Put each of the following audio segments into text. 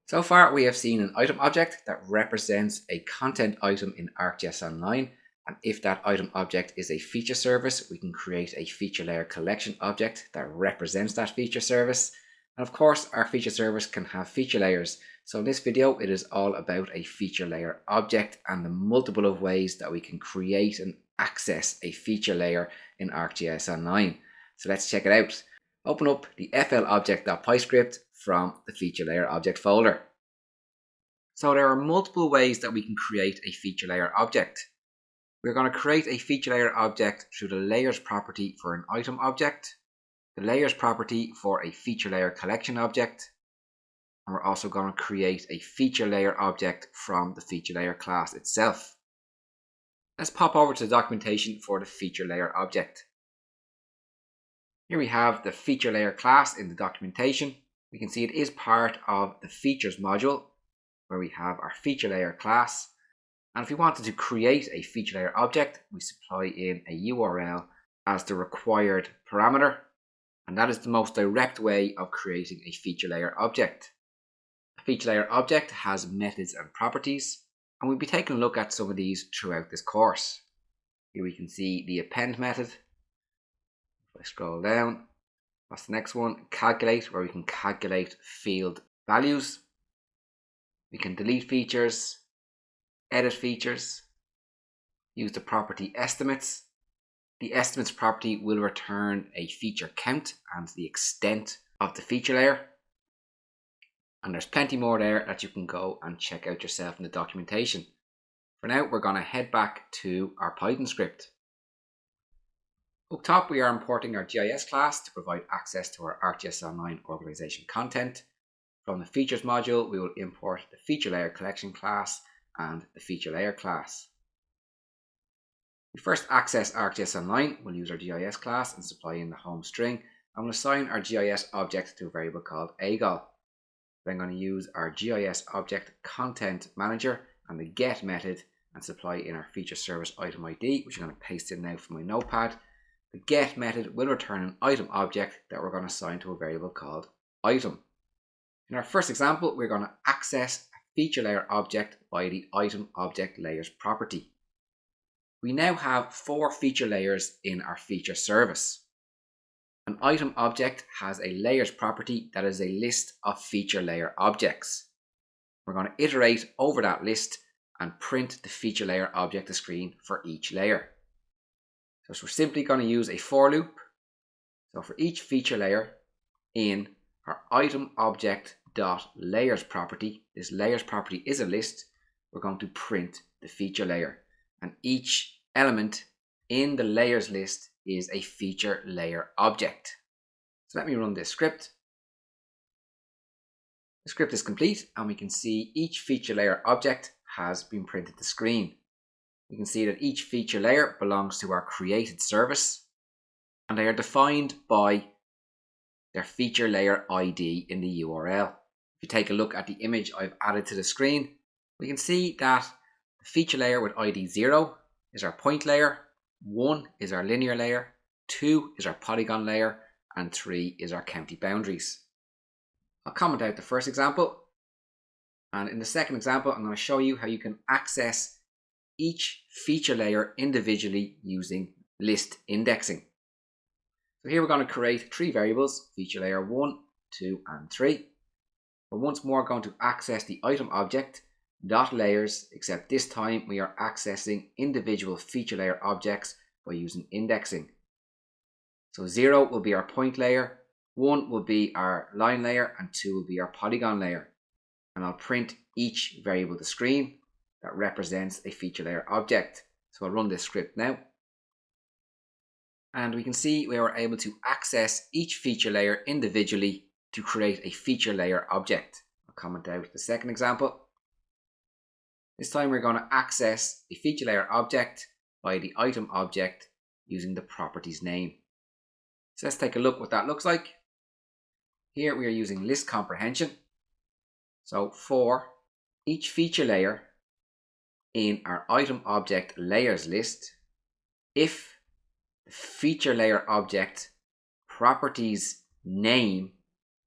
So far we have seen an item object that represents a content item in ArcGIS Online, and if that item object is a feature service, we can create a FeatureLayerCollection object that represents that feature service. And of course our feature service can have feature layers. So in this video it is all about a feature layer object and the multiple of ways that we can create and access a feature layer in ArcGIS Online. So let's check it out. Open up the flobject.py script from the feature layer object folder. So there are multiple ways that we can create a feature layer object. We're going to create a feature layer object through the layers property for an item object, the layers property for a feature layer collection object, and we're also going to create a feature layer object from the feature layer class itself. Let's pop over to the documentation for the feature layer object. Here we have the feature layer class in the documentation. We can see it is part of the features module where we have our feature layer class. And if we wanted to create a feature layer object, we supply in a URL as the required parameter. And that is the most direct way of creating a feature layer object. A feature layer object has methods and properties, and we'll be taking a look at some of these throughout this course. Here we can see the append method. If I scroll down, what's the next one? Calculate, where we can calculate field values. We can delete features, edit features, use the property estimates. The estimates property will return a feature count and the extent of the feature layer. And there's plenty more there that you can go and check out yourself in the documentation. For now, we're going to head back to our Python script. Up top, we are importing our GIS class to provide access to our ArcGIS Online organization content. From the features module, we will import the FeatureLayerCollection class and the FeatureLayer class. We first access ArcGIS Online. We'll use our GIS class and supply in the home string, and we'll assign our GIS object to a variable called AGOL. Then I'm going to use our GIS object content manager and the get method and supply in our feature service item ID, which I'm going to paste in now from my notepad. The get method will return an item object that we're going to assign to a variable called item. In our first example, we're going to access a feature layer object by the item object layers property. We now have 4 feature layers in our feature service. An item object has a layers property that is a list of feature layer objects. We're going to iterate over that list and print the feature layer object screen for each layer. So we're simply going to use a for loop. So for each feature layer in our item object dot layers property, this layers property is a list, we're going to print the feature layer, and each element in the layers list is a feature layer object. So let me run this script. The script is complete and we can see each feature layer object has been printed to screen. We can see that each feature layer belongs to our created service and they are defined by their feature layer ID in the URL. If you take a look at the image I've added to the screen, we can see that the feature layer with ID 0 is our point layer, 1 is our linear layer, 2 is our polygon layer, and 3 is our county boundaries. I'll comment out the first example, and in the second example I'm going to show you how you can access each feature layer individually using list indexing. So here we're going to create 3 variables, feature layer 1, 2 and 3. We're once more going to access the item object dot layers, except this time we are accessing individual feature layer objects by using indexing. So 0 will be our point layer, 1 will be our line layer, and 2 will be our polygon layer. And I'll print each variable to screen that represents a feature layer object. So I'll run this script now. And we can see we were able to access each feature layer individually to create a feature layer object. I'll comment out the second example. This time we're going to access a feature layer object by the item object using the properties name. So let's take a look what that looks like. Here we are using list comprehension. So for each feature layer in our item object layers list, if the feature layer object properties name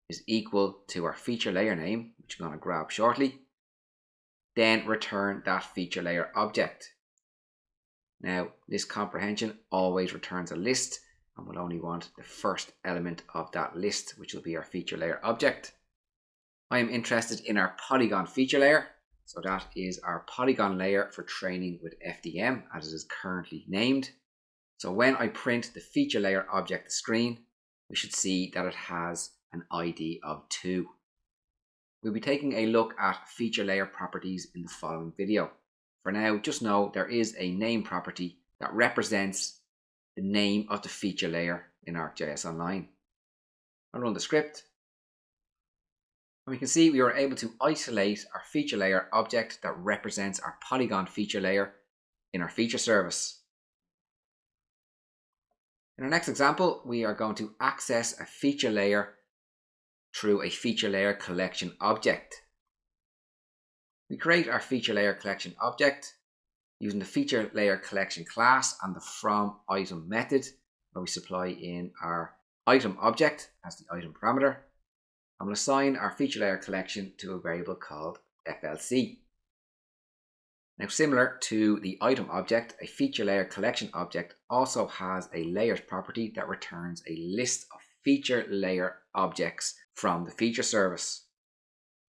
is equal to our feature layer name, which I'm going to grab shortly. Then return that feature layer object. Now, this comprehension always returns a list, and we'll only want the first element of that list, which will be our feature layer object. I am interested in our polygon feature layer, so that is our polygon layer for training with FDM as it is currently named. So when I print the feature layer object to screen, we should see that it has an ID of 2. We'll be taking a look at feature layer properties in the following video. For now, just know there is a name property that represents the name of the feature layer in ArcGIS Online. I'll run the script. And we can see we were able to isolate our feature layer object that represents our polygon feature layer in our feature service. In our next example, we are going to access a feature layer through a FeatureLayerCollection object. We create our FeatureLayerCollection object using the FeatureLayerCollection class and the fromitem method, where we supply in our item object as the item parameter, and we'll assign our FeatureLayerCollection to a variable called FLC. Now, similar to the item object, a FeatureLayerCollection object also has a layers property that returns a list of feature layer objects from the feature service.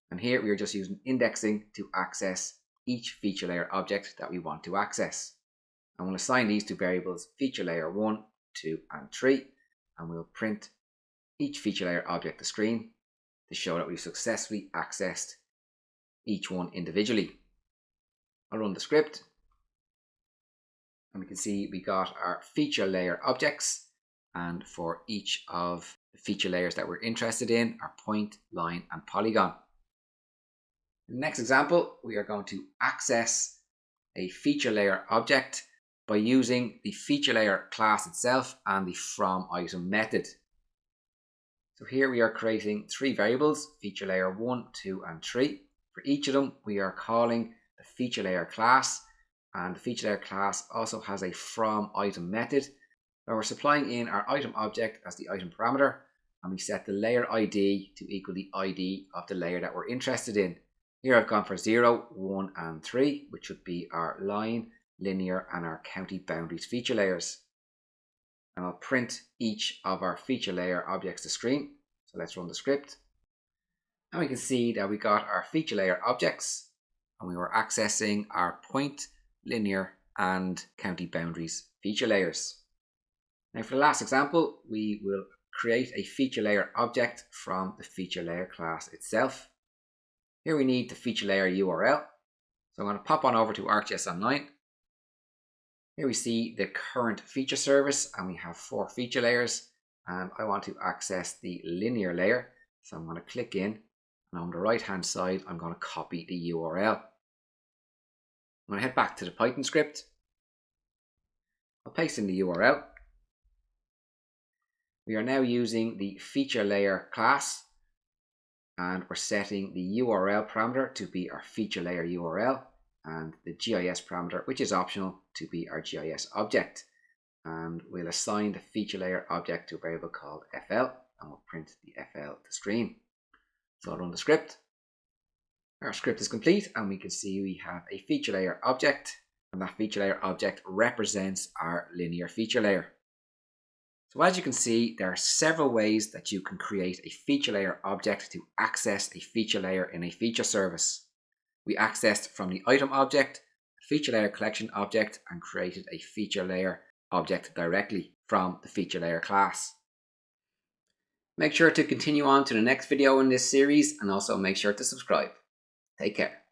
And here we are just using indexing to access each feature layer object that we want to access. And we'll assign these to variables feature layer 1, 2, and 3, and we'll print each feature layer object to screen to show that we've successfully accessed each one individually. I'll run the script, and we can see we got our feature layer objects, and for each of the feature layers that we're interested in are point, line, and polygon. In the next example, we are going to access a feature layer object by using the feature layer class itself and the fromitem method. So here we are creating 3 variables, feature layer 1, 2, and 3. For each of them, we are calling the feature layer class, and the feature layer class also has a fromitem method where we're supplying in our item object as the item parameter, and we set the layer ID to equal the ID of the layer that we're interested in. Here I've gone for 0, 1, and 3, which would be our line, linear, and our county boundaries feature layers. And I'll print each of our feature layer objects to screen. So let's run the script. And we can see that we got our feature layer objects, and we were accessing our point, linear, and county boundaries feature layers. Now for the last example, we will create a feature layer object from the feature layer class itself. Here we need the feature layer URL. So I'm going to pop on over to ArcGIS Online. Here we see the current feature service, and we have 4 feature layers, and I want to access the linear layer. So I'm going to click in, and on the right hand side I'm going to copy the URL. I'm going to head back to the Python script. I'll paste in the URL. We are now using the feature layer class, and we're setting the URL parameter to be our feature layer URL, and the GIS parameter, which is optional, to be our GIS object. And we'll assign the feature layer object to a variable called FL, and we'll print the FL to screen. So I'll run the script. Our script is complete, and we can see we have a feature layer object, and that feature layer object represents our linear feature layer. So as you can see, there are several ways that you can create a feature layer object to access a feature layer in a feature service. We accessed from the item object, a feature layer collection object, and created a feature layer object directly from the feature layer class. Make sure to continue on to the next video in this series, and also make sure to subscribe. Take care.